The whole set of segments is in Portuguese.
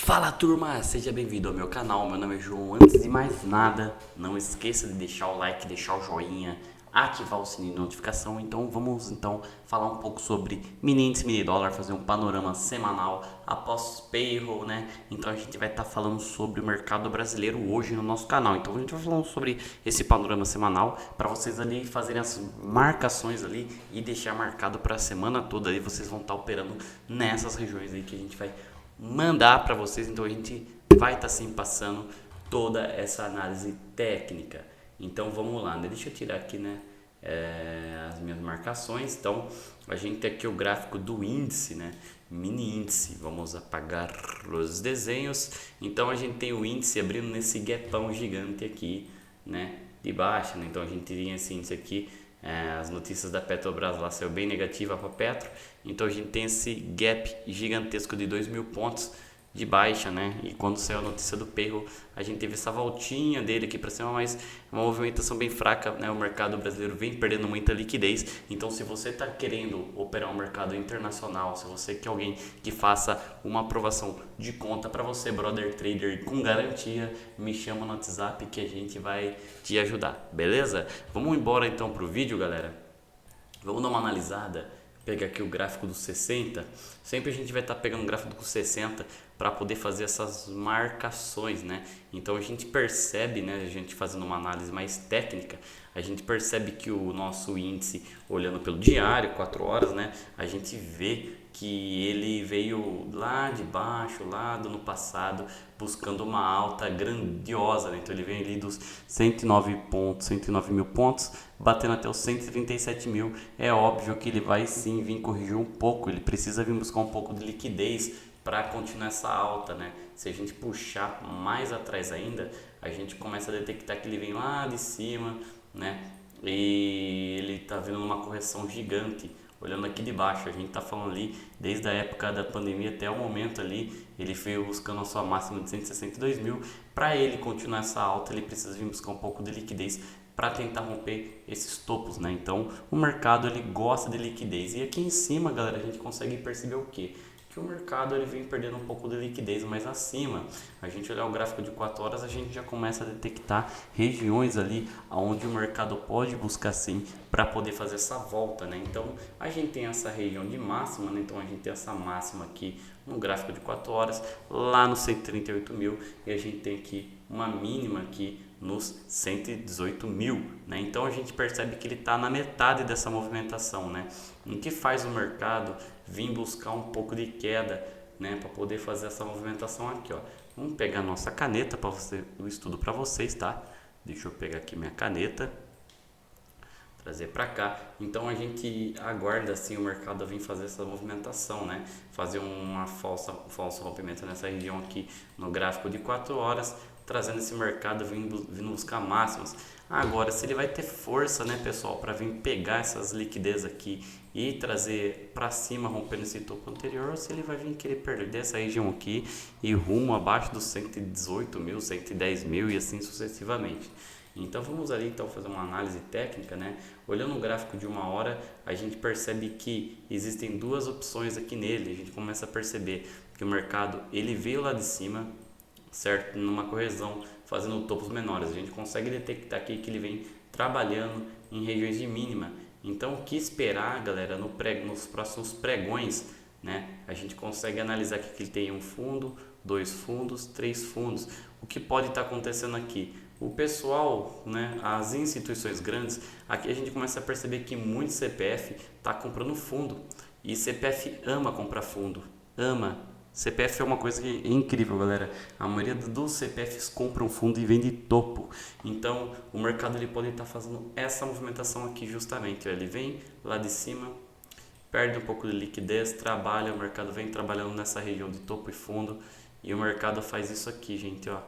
Fala turma, seja bem-vindo ao meu canal, meu nome é João. Antes de mais nada, não esqueça de deixar o like, deixar o joinha, ativar o sininho de notificação. Então vamos falar um pouco sobre mini índice, mini dólar, fazer um panorama semanal após payroll, né? Então a gente vai estar falando sobre o mercado brasileiro hoje no nosso canal. Então a gente vai falando sobre esse panorama semanal para vocês ali fazerem as marcações ali e deixar marcado para a semana toda. Aí vocês vão estar operando nessas regiões aí que a gente vai mandar para vocês. Então a gente vai estar sim passando toda essa análise técnica. Então vamos lá, né? Deixa eu tirar aqui, né, as minhas marcações. Então a gente tem aqui o gráfico do índice, né, mini índice. Vamos apagar os desenhos. Então a gente tem o índice abrindo nesse gapão gigante aqui, né, de baixa, né? Então a gente tinha esse índice aqui. As notícias da Petrobras lá saiu bem negativa para a Petro, então a gente tem esse gap gigantesco de 2.000 pontos de baixa, né? E quando saiu a notícia do payroll, a gente teve essa voltinha dele aqui para cima, mas uma movimentação bem fraca, né? O mercado brasileiro vem perdendo muita liquidez. Então, se você está querendo operar um mercado internacional, se você quer alguém que faça uma aprovação de conta para você, brother trader com garantia, me chama no WhatsApp que a gente vai te ajudar, beleza? Vamos embora então pro vídeo, galera. Vamos dar uma analisada, pegar aqui o gráfico dos 60. Sempre a gente vai estar pegando o gráfico dos 60 para poder fazer essas marcações, né? Então a gente percebe, né, a gente fazendo uma análise mais técnica, a gente percebe que o nosso índice, olhando pelo diário, 4 horas, né, a gente vê que ele veio lá de baixo, lá do ano passado, buscando uma alta grandiosa, né? Então ele vem ali dos 109 pontos, 109 mil pontos, batendo até os 137 mil. É óbvio que ele vai sim vir corrigir um pouco, ele precisa vir buscar um pouco de liquidez para continuar essa alta, né? Se a gente puxar mais atrás ainda, a gente começa a detectar que ele vem lá de cima, né? E ele está vindo numa correção gigante. Olhando aqui de baixo, a gente está falando ali desde a época da pandemia até o momento ali, ele veio buscando a sua máxima de 162 mil. Para ele continuar essa alta, ele precisa vir buscar um pouco de liquidez para tentar romper esses topos, né? Então, o mercado ele gosta de liquidez. E aqui em cima, galera, a gente consegue perceber o quê? Que o mercado ele vem perdendo um pouco de liquidez mais acima. A gente olhar o gráfico de 4 horas, a gente já começa a detectar regiões ali onde o mercado pode buscar sim para poder fazer essa volta, né? Então a gente tem essa região de máxima, né? Então a gente tem essa máxima aqui no gráfico de 4 horas, lá no 138 mil, e a gente tem aqui uma mínima aqui nos 118 mil, né? Então a gente percebe que ele está na metade dessa movimentação, né? O que faz o mercado vir buscar um pouco de queda, né? Para poder fazer essa movimentação aqui, ó. Vamos pegar nossa caneta para você, o estudo para vocês, tá? Deixa eu pegar aqui minha caneta, trazer para cá. Então a gente aguarda assim o mercado vir fazer essa movimentação, né? Fazer uma falso rompimento nessa região aqui no gráfico de 4 horas, trazendo esse mercado vindo buscar máximas. Agora, se ele vai ter força, né, pessoal, para vir pegar essas liquidez aqui e trazer para cima, rompendo esse topo anterior, ou se ele vai vir querer perder essa região aqui e rumo abaixo dos 118 mil, 110 mil e assim sucessivamente. Então vamos ali então fazer uma análise técnica, né? Olhando o gráfico de 1 hora, a gente percebe que existem duas opções aqui nele. A gente começa a perceber que o mercado ele veio lá de cima, certo? Numa correção, fazendo topos menores. A gente consegue detectar aqui que ele vem trabalhando em regiões de mínima. Então o que esperar, galera, nos próximos pregões, né? A gente consegue analisar aqui que ele tem um fundo, 2 fundos, 3 fundos. O que pode estar acontecendo aqui? O pessoal, né, as instituições grandes, aqui a gente começa a perceber que muito CPF está comprando fundo. E CPF ama comprar fundo, ama. CPF é uma coisa que é incrível, galera. A maioria dos CPFs compram fundo e vende topo. Então, o mercado ele pode estar fazendo essa movimentação aqui justamente. Ele vem lá de cima, perde um pouco de liquidez, trabalha, o mercado vem trabalhando nessa região de topo e fundo. E o mercado faz isso aqui, gente, ó.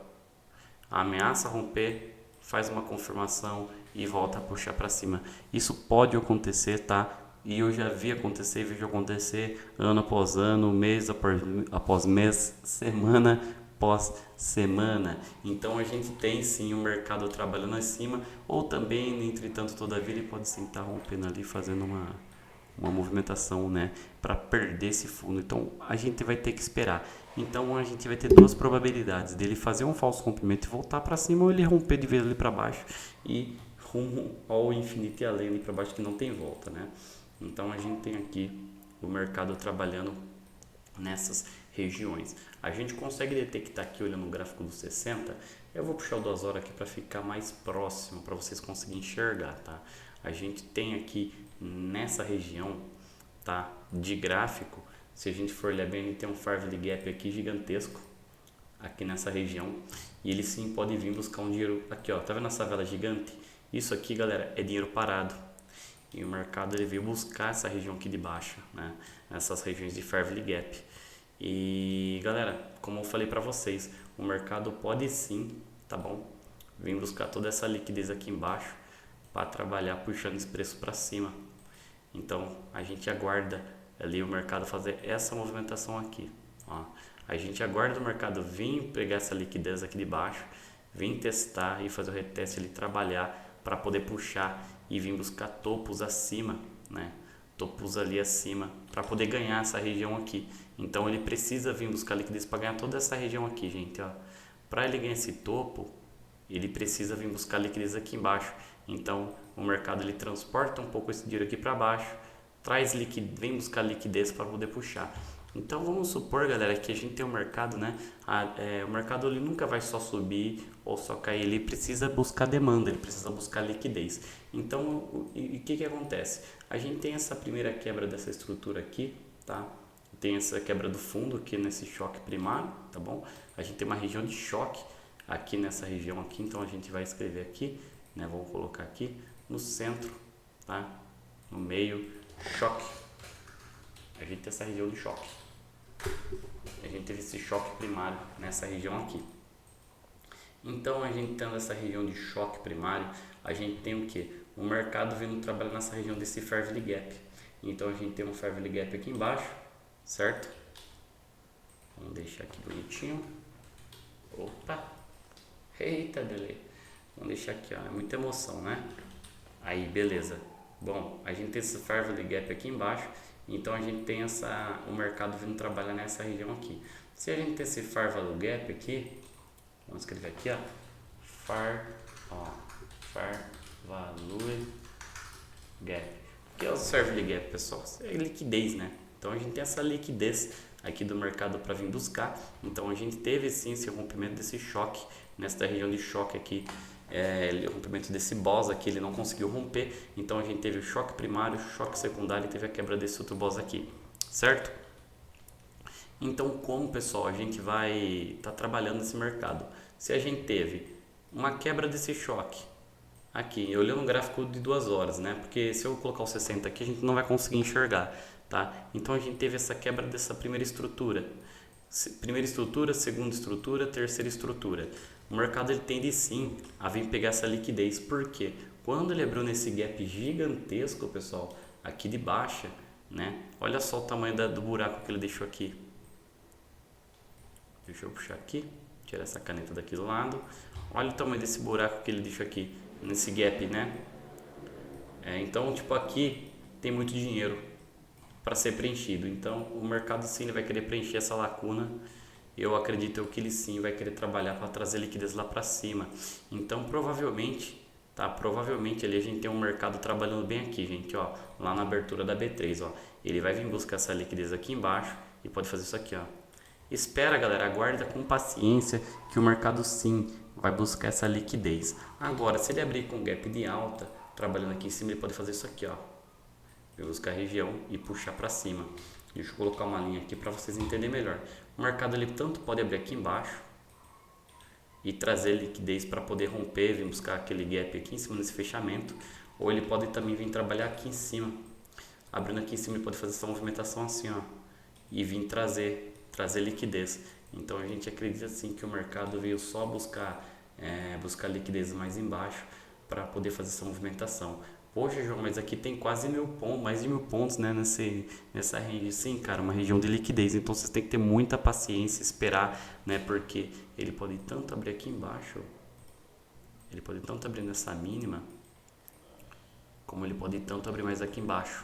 Ameaça romper, faz uma confirmação e volta a puxar para cima. Isso pode acontecer, tá? E eu já vi acontecer, vejo acontecer ano após ano, mês após mês, semana após semana. Então a gente tem sim o mercado trabalhando acima, ou também, entretanto, todavia, ele pode sim estar rompendo ali, fazendo uma movimentação, né, para perder esse fundo. Então a gente vai ter que esperar. Então a gente vai ter duas probabilidades dele fazer um falso rompimento e voltar para cima, ou ele romper de vez ali para baixo e rumo ao infinito e além ali para baixo, que não tem volta, né? Então a gente tem aqui o mercado trabalhando nessas regiões. A gente consegue detectar aqui olhando o gráfico dos 60. Eu vou puxar o 2 horas aqui para ficar mais próximo, para vocês conseguirem enxergar, tá? A gente tem aqui nessa região, tá, de gráfico, se a gente for olhar bem, ele tem um Farley Gap aqui gigantesco, aqui nessa região, e ele sim pode vir buscar um dinheiro aqui, ó, tá vendo essa vela gigante? Isso aqui, galera, é dinheiro parado. E o mercado ele veio buscar essa região aqui de baixo, né? Essas regiões de Farley Gap. E galera, como eu falei para vocês, o mercado pode sim, tá bom? Vir buscar toda essa liquidez aqui embaixo para trabalhar puxando esse preço para cima. Então a gente aguarda ali o mercado fazer essa movimentação aqui, ó. A gente aguarda o mercado vir pegar essa liquidez aqui de baixo, vir testar e fazer o reteste ali, trabalhar para poder puxar e vir buscar topos acima, né? Topos ali acima para poder ganhar essa região aqui. Então ele precisa vir buscar liquidez para ganhar toda essa região aqui, gente, ó. Para ele ganhar esse topo, ele precisa vir buscar liquidez aqui embaixo. Então o mercado ele transporta um pouco esse dinheiro aqui para baixo, traz liquidez, vem buscar liquidez para poder puxar. Então vamos supor, galera, que a gente tem um mercado, né? O mercado ele nunca vai só subir ou só cair, ele precisa buscar demanda, ele precisa buscar liquidez. Então o que acontece? A gente tem essa primeira quebra dessa estrutura aqui, tá? Tem essa quebra do fundo aqui nesse choque primário, tá bom? A gente tem uma região de choque aqui nessa região aqui, então a gente vai escrever aqui, né? Vamos colocar aqui no centro, tá? No meio, choque. A gente tem essa região de choque. A gente teve esse choque primário nessa região aqui. Então a gente tendo essa região de choque primário, a gente tem o que? O mercado vindo trabalhar nessa região desse Farley Gap. Então a gente tem um Farley Gap aqui embaixo, certo? Vamos deixar aqui bonitinho. Opa! Eita, delay! Vamos deixar aqui, ó. É muita emoção, né? Aí, beleza. Bom, a gente tem esse Farley Gap aqui embaixo. Então a gente tem o mercado vindo trabalhar nessa região aqui. Se a gente tem esse Farley Gap aqui, vamos escrever aqui, ó, Farley Gap. O que é o Farley Gap, pessoal? É liquidez, né? Então a gente tem essa liquidez aqui do mercado para vir buscar. Então a gente teve sim esse rompimento desse choque nesta região de choque aqui. O rompimento desse boss aqui, ele não conseguiu romper, então a gente teve o choque primário, o choque secundário e teve a quebra desse outro boss aqui, certo? Então como, pessoal, a gente vai estar trabalhando nesse mercado? Se a gente teve uma quebra desse choque aqui, olhando o gráfico de 2 horas, né? Porque se eu colocar o 60 aqui, a gente não vai conseguir enxergar, tá? Então a gente teve essa quebra dessa primeira estrutura, segunda estrutura, terceira estrutura. O mercado ele tende sim a vir pegar essa liquidez, porque quando ele abriu nesse gap gigantesco, pessoal, aqui de baixa, né? Olha só o tamanho do buraco que ele deixou aqui. Deixa eu puxar aqui, tirar essa caneta daqui do lado. Olha o tamanho desse buraco que ele deixou aqui nesse gap, né? Então, tipo, aqui tem muito dinheiro para ser preenchido. Então, o mercado sim ele vai querer preencher essa lacuna. Eu acredito que ele sim vai querer trabalhar para trazer liquidez lá para cima. Então, provavelmente, tá? Provavelmente ali a gente tem um mercado trabalhando bem aqui, gente, ó, lá na abertura da B3, ó. Ele vai vir buscar essa liquidez aqui embaixo e pode fazer isso aqui, ó. Espera, galera, aguarda com paciência que o mercado sim vai buscar essa liquidez. Agora, se ele abrir com gap de alta, trabalhando aqui em cima, ele pode fazer isso aqui, ó. Vai buscar a região e puxar para cima. Deixa eu colocar uma linha aqui para vocês entenderem melhor. O mercado ele tanto pode abrir aqui embaixo e trazer liquidez para poder romper, vir buscar aquele gap aqui em cima desse fechamento, ou ele pode também vir trabalhar aqui em cima. Abrindo aqui em cima ele pode fazer essa movimentação assim, ó, e vir trazer liquidez. Então a gente acredita assim que o mercado veio só buscar liquidez mais embaixo para poder fazer essa movimentação. Poxa, João, mas aqui tem quase 1000 pontos, mais de 1000 pontos, né, nessa range. Sim, cara, uma região de liquidez. Então vocês têm que ter muita paciência, esperar, né, porque ele pode tanto abrir aqui embaixo, ele pode tanto abrir nessa mínima, como ele pode tanto abrir mais aqui embaixo.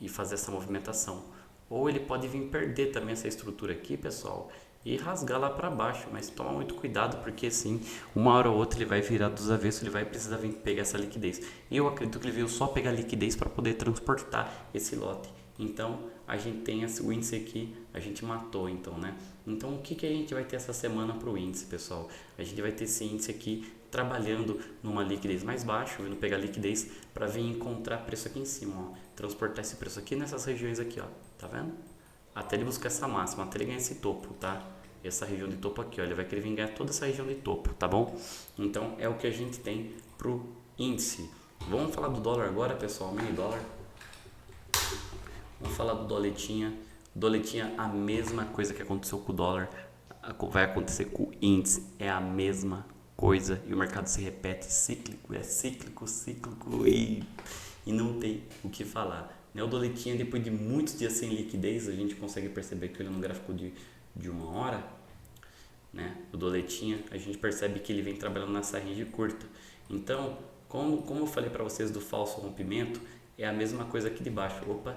e fazer essa movimentação. Ou ele pode vir perder também essa estrutura aqui, pessoal, e rasgar lá para baixo, mas toma muito cuidado porque assim, uma hora ou outra ele vai virar dos avessos, ele vai precisar vir pegar essa liquidez. E eu acredito que ele veio só pegar liquidez para poder transportar esse lote. Então, a gente tem o índice aqui, a gente matou então, né? Então, o que a gente vai ter essa semana para o índice, pessoal? A gente vai ter esse índice aqui trabalhando numa liquidez mais baixa, vindo pegar liquidez para vir encontrar preço aqui em cima, ó. Transportar esse preço aqui nessas regiões aqui, ó. Tá vendo? Até ele buscar essa máxima, até ele ganhar esse topo, tá? Essa região de topo aqui, ó, ele vai querer vir ganhar toda essa região de topo, tá bom? Então, é o que a gente tem pro índice. Vamos falar do dólar agora, pessoal, mini dólar. Vamos falar do doletinha. Doletinha, a mesma coisa que aconteceu com o dólar, vai acontecer com o índice, é a mesma coisa. E o mercado se repete, cíclico, é cíclico e não tem o que falar. O doletinha, depois de muitos dias sem liquidez, a gente consegue perceber que olhando no gráfico de uma hora, né, o doletinha, a gente percebe que ele vem trabalhando nessa range curta. Então, como eu falei para vocês do falso rompimento, é a mesma coisa aqui de baixo. Opa!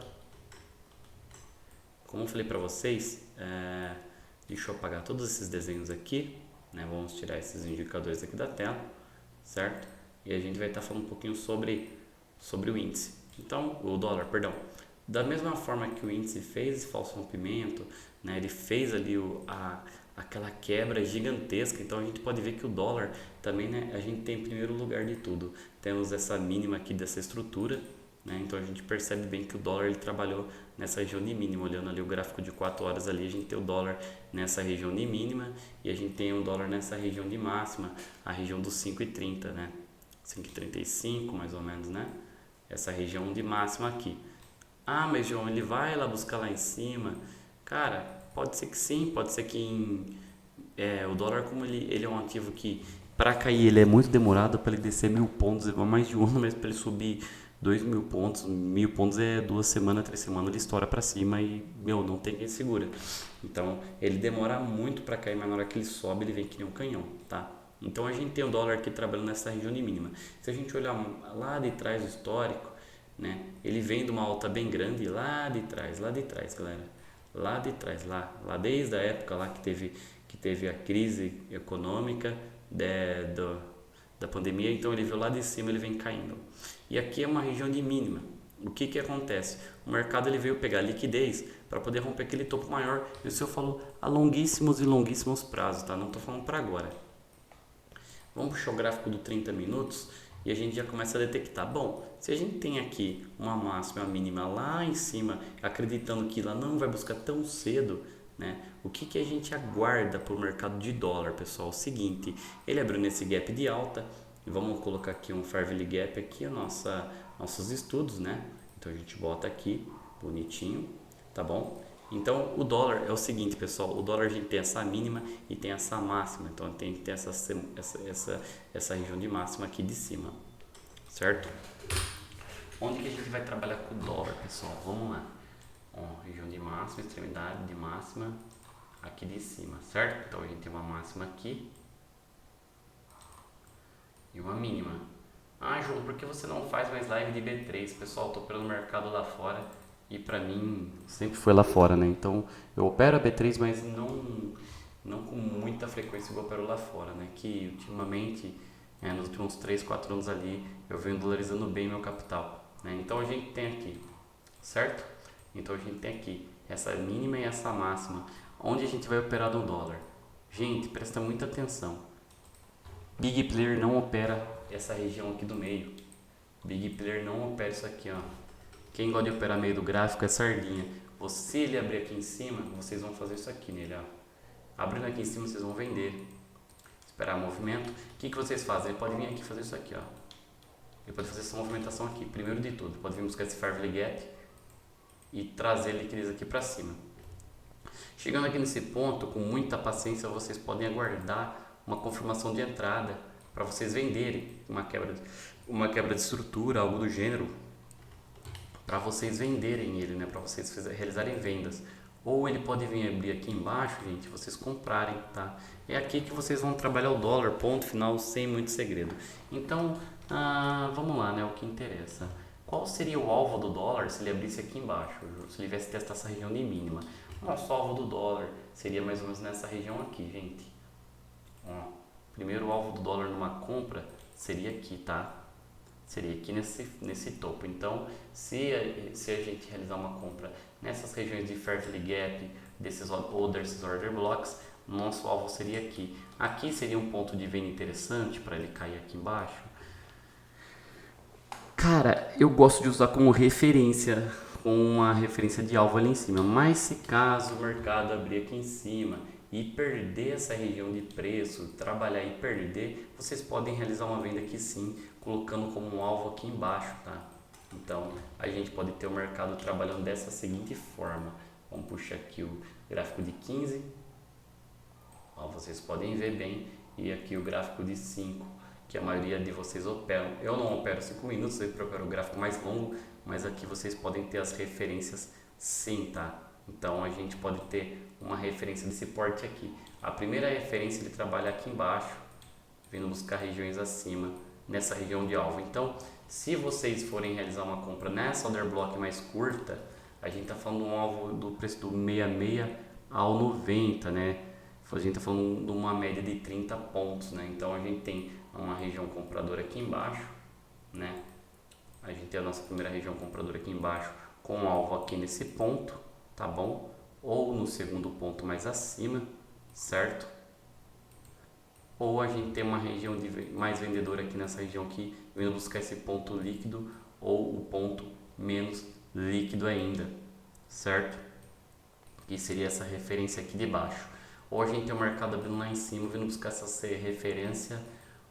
Como eu falei para vocês, deixa eu apagar todos esses desenhos aqui, né? Vamos tirar esses indicadores aqui da tela, certo? E a gente vai estar falando um pouquinho sobre o índice. Então, o dólar, perdão. Da mesma forma que o índice fez esse falso rompimento, né? Ele fez ali aquela quebra gigantesca. Então, a gente pode ver que o dólar também, né? A gente tem em primeiro lugar de tudo. Temos essa mínima aqui dessa estrutura, né? Então, a gente percebe bem que o dólar ele trabalhou nessa região de mínima. Olhando ali o gráfico de 4 horas ali, a gente tem o dólar nessa região de mínima e a gente tem o dólar nessa região de máxima, a região dos 5,30, né? 5,35 mais ou menos, né? Essa região de máxima aqui. Ah, mas João, ele vai lá buscar lá em cima? Cara, pode ser que sim, pode ser que o dólar, como ele é um ativo que para cair ele é muito demorado, para ele descer 1.000 pontos leva mais de um ano, mas para ele subir 2.000 pontos, 1.000 pontos é 2 semanas, 3 semanas, ele estoura para cima e, não tem quem segura. Então, ele demora muito para cair, mas na hora que ele sobe, ele vem que nem um canhão, tá? Então, a gente tem o dólar aqui trabalhando nessa região de mínima. Se a gente olhar lá de trás o histórico, né, ele vem de uma alta bem grande lá de trás, galera. Lá de trás, lá desde a época lá que teve a crise econômica da pandemia, então ele veio lá de cima, ele vem caindo. E aqui é uma região de mínima. O que acontece? O mercado ele veio pegar liquidez para poder romper aquele topo maior. Isso eu falo a longuíssimos e longuíssimos prazos, tá? Não estou falando para agora. Vamos puxar o gráfico do 30 minutos e a gente já começa a detectar. Bom, se a gente tem aqui uma máxima, uma mínima lá em cima, acreditando que ela não vai buscar tão cedo, né? O que a gente aguarda para o mercado de dólar, pessoal? O seguinte, ele abriu nesse gap de alta, e vamos colocar aqui um Fair Value Gap aqui, nossos estudos, né? Então a gente bota aqui, bonitinho, tá bom? Então o dólar é o seguinte, pessoal, o dólar a gente tem essa mínima e tem essa máxima, então tem que ter essa região de máxima aqui de cima, certo? Onde que a gente vai trabalhar com o dólar, pessoal? Vamos lá. Ó, região de máxima, extremidade de máxima aqui de cima, certo? Então a gente tem uma máxima aqui e uma mínima. Ah, João, por que você não faz mais live de B3? Pessoal, tô operando no mercado lá fora e pra mim sempre foi lá fora, né? Então eu opero a B3, mas não com muita frequência igual eu opero lá fora, né? Que ultimamente, nos últimos 3, 4 anos ali, eu venho dolarizando bem meu capital, né? Então a gente tem aqui, certo? Então a gente tem aqui essa mínima e essa máxima. Onde a gente vai operar no dólar? Gente, presta muita atenção. Big Player não opera essa região aqui do meio. Big Player não opera isso aqui, ó. Quem gosta de operar meio do gráfico é sardinha. Se ele abrir aqui em cima, vocês vão fazer isso aqui nele, ó. Abrindo aqui em cima, vocês vão vender. Esperar o movimento. O que vocês fazem? Ele pode vir aqui fazer isso aqui, ó. Ele pode fazer essa movimentação aqui. Primeiro de tudo, pode vir buscar esse Fair Value Gap e trazer liquidez aqui para cima. Chegando aqui nesse ponto, com muita paciência, vocês podem aguardar uma confirmação de entrada para vocês venderem uma quebra de estrutura, algo do gênero, para vocês venderem ele, né? Para vocês realizarem vendas. Ou ele pode vir abrir aqui embaixo, gente, vocês comprarem, tá? É aqui que vocês vão trabalhar o dólar, ponto final, sem muito segredo. Então, vamos lá, né? O que interessa. Qual seria o alvo do dólar se ele abrisse aqui embaixo, se ele viesse testar essa região de mínima? Nosso alvo do dólar seria mais ou menos nessa região aqui, gente. Ó, primeiro o alvo do dólar numa compra seria aqui, tá? Seria aqui nesse topo. Então, se a gente realizar uma compra nessas regiões de Fairley Gap, desses order blocks, nosso alvo seria aqui. Aqui seria um ponto de venda interessante para ele cair aqui embaixo. Cara, eu gosto de usar como referência, com uma referência de alvo ali em cima. Mas se caso o mercado abrir aqui em cima e perder essa região de preço, trabalhar e perder, vocês podem realizar uma venda aqui sim, colocando como um alvo aqui embaixo, tá? Então, a gente pode ter o mercado trabalhando dessa seguinte forma. Vamos puxar aqui o gráfico de 15. Ó, vocês podem ver bem. E aqui o gráfico de 5, que a maioria de vocês operam. Eu não opero 5 minutos, eu opero o gráfico mais longo, mas aqui vocês podem ter as referências sim, tá? Então, a gente pode ter uma referência desse porte aqui. A primeira referência ele trabalha aqui embaixo, vindo buscar regiões acima, nessa região de alvo. Então, se vocês forem realizar uma compra nessa order block mais curta, a gente está falando de um alvo do preço do 66 ao 90, né? A gente está falando de uma média de 30 pontos, né? Então, a gente tem uma região compradora aqui embaixo, né? A gente tem a nossa primeira região compradora aqui embaixo, com alvo aqui nesse ponto, tá bom? Ou no segundo ponto mais acima, certo? Ou a gente tem uma região mais vendedora aqui nessa região aqui, vindo buscar esse ponto líquido ou o ponto menos líquido ainda, certo? Que seria essa referência aqui de baixo. Ou a gente tem o mercado abrindo lá em cima, vindo buscar essa referência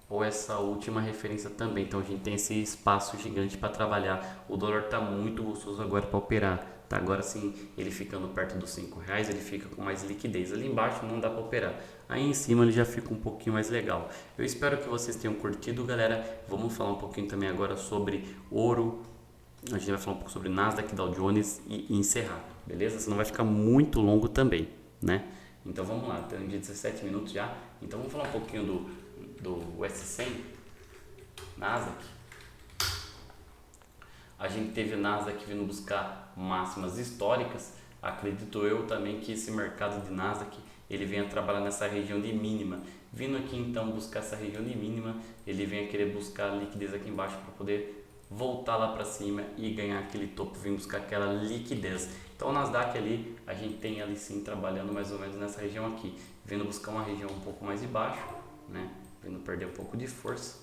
ou essa última referência também. Então a gente tem esse espaço gigante para trabalhar. O dólar está muito gostoso agora para operar. Tá, agora sim, ele ficando perto dos R$5, ele fica com mais liquidez. Ali embaixo não dá para operar. Aí em cima ele já fica um pouquinho mais legal. Eu espero que vocês tenham curtido, galera. Vamos falar um pouquinho também agora sobre ouro. A gente vai falar um pouco sobre Nasdaq, Dow Jones e encerrar, beleza? Senão vai ficar muito longo também, né? Então vamos lá, tem 17 minutos já. Então vamos falar um pouquinho do S100, Nasdaq. A gente teve o Nasdaq vindo buscar máximas históricas. Acredito eu também que esse mercado de Nasdaq ele venha trabalhar nessa região de mínima. Vindo aqui então buscar essa região de mínima, ele venha querer buscar liquidez aqui embaixo para poder voltar lá para cima e ganhar aquele topo, vir buscar aquela liquidez. Então o Nasdaq ali, a gente tem ali sim trabalhando mais ou menos nessa região aqui, vindo buscar uma região um pouco mais de baixo, né? Vindo perder um pouco de força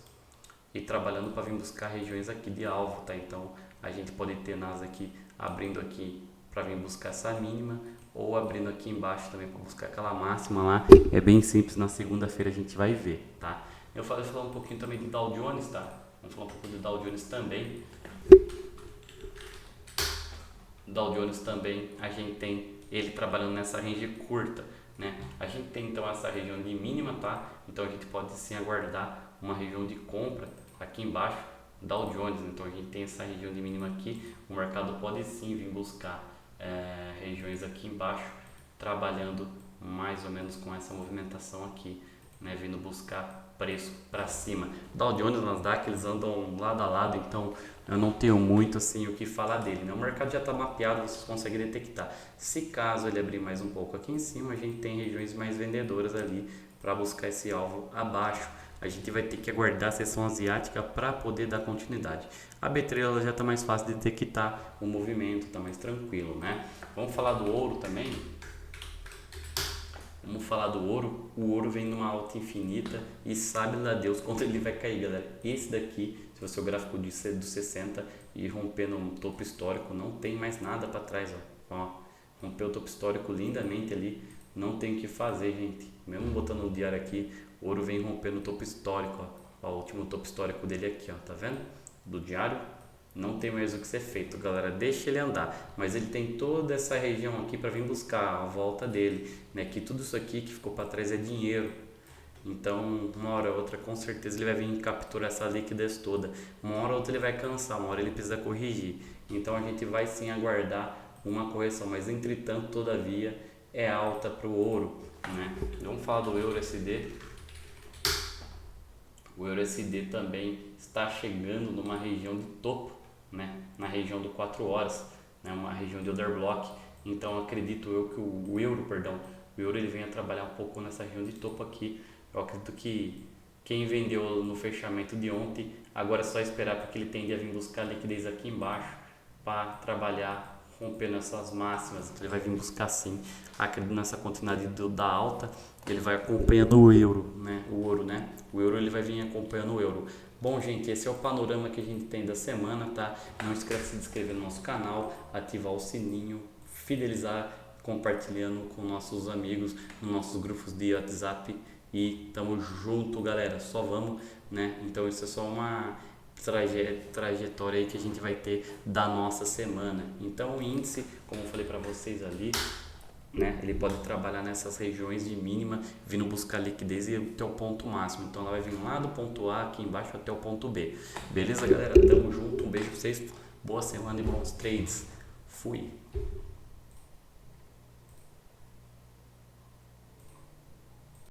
e trabalhando para vir buscar regiões aqui de alvo, tá? Então a gente pode ter Nasdaq abrindo aqui para vir buscar essa mínima ou abrindo aqui embaixo também para buscar aquela máxima lá. É bem simples, na segunda-feira a gente vai ver, tá? Eu falei um pouquinho também de Dow Jones, tá? Vamos falar um pouco de Dow Jones também. Dow Jones também, a gente tem ele trabalhando nessa range curta, né? A gente tem então essa região de mínima, tá? Então a gente pode sim aguardar uma região de compra aqui embaixo, Dow Jones. Então a gente tem essa região de mínima aqui, o mercado pode sim vir buscar regiões aqui embaixo, trabalhando mais ou menos com essa movimentação aqui, né? Vindo buscar preço para cima. Dow Jones e Nasdaq, eles andam lado a lado, então eu não tenho muito assim o que falar dele, né? O mercado já está mapeado, vocês conseguem detectar. Se caso ele abrir mais um pouco aqui em cima, a gente tem regiões mais vendedoras ali para buscar esse alvo abaixo. A gente vai ter que aguardar a sessão asiática para poder dar continuidade. A B3 já está mais fácil de detectar o movimento, está mais tranquilo, né? Vamos falar do ouro também. Vamos falar do ouro. O ouro vem numa alta infinita e sabe lá Deus quanto ele vai cair, galera. Esse daqui, se você o gráfico do 60 e romper no topo histórico, não tem mais nada para trás, ó. Rompeu o topo histórico lindamente ali, não tem o que fazer, gente. Mesmo botando o diário aqui, o ouro vem rompendo o topo histórico, ó. O último topo histórico dele aqui, ó, tá vendo? Do diário. Não tem mais o que ser feito, galera, deixa ele andar, mas ele tem toda essa região aqui para vir buscar a volta dele, né? Que tudo isso aqui que ficou para trás é dinheiro, então uma hora ou outra com certeza ele vai vir capturar essa liquidez toda, uma hora ou outra ele vai cansar, uma hora ele precisa corrigir, então a gente vai sim aguardar uma correção, mas entretanto todavia é alta para o ouro, né? Vamos falar do EURUSD. O EURUSD também está chegando numa região de topo, né, na região do 4 horas, né, uma região de order block. Então acredito eu que o euro, ele venha trabalhar um pouco nessa região de topo aqui. Eu acredito que quem vendeu no fechamento de ontem, agora é só esperar porque ele tende a vir buscar liquidez aqui embaixo para trabalhar rompendo essas máximas. Então ele vai vir buscar sim, acredito nessa continuidade da alta, ele vai acompanhando o euro, né? O ouro, né? O euro ele vai vir acompanhando o euro. Bom, gente, esse é o panorama que a gente tem da semana, tá? Não esqueça de se inscrever no nosso canal, ativar o sininho, fidelizar, compartilhando com nossos amigos, nos nossos grupos de WhatsApp. E tamo junto, galera, só vamos, né? Então isso é só uma trajetória aí que a gente vai ter da nossa semana. Então o índice, como eu falei para vocês ali, né, ele pode trabalhar nessas regiões de mínima, vindo buscar liquidez e até o ponto máximo. Então ela vai vir lá do ponto A aqui embaixo até o ponto B. Beleza, galera? Tamo junto, um beijo pra vocês, boa semana e bons trades. Fui!